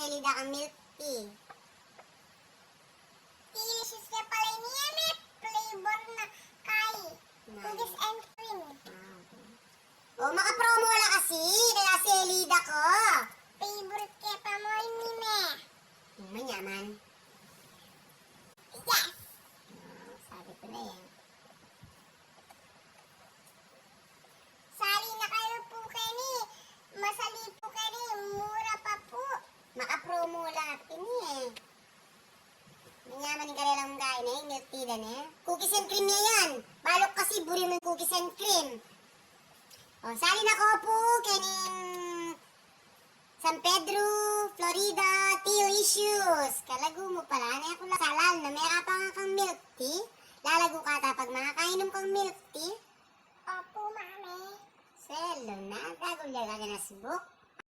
Selida kang milk tea. Delicious na pala niya. May flavor na kay cookies and cream. O, maka-promo wala kasi. Kaya Selida ko. Favorite kaya pa mo ni me. Manyaman. Yes. Sabi ko na yan. Sali na kayo po kani. Masali po kani. Mura pa po. Maka-promo lahat ini eh. Manyaman yung kanilang kain eh. Milk tea dan eh. Cookies and cream niya yan. Balok kasi buri mo yung cookies and cream. O, sali na ko po kaning San Pedro, Florida, Tio Issues. Kalago mo pala. Ano ako lang salal na meron pa nga kang milk tea. Lalago ka tapag makakainom kang milk tea. Opo, mami. Selo na. Dagol ka na sa book.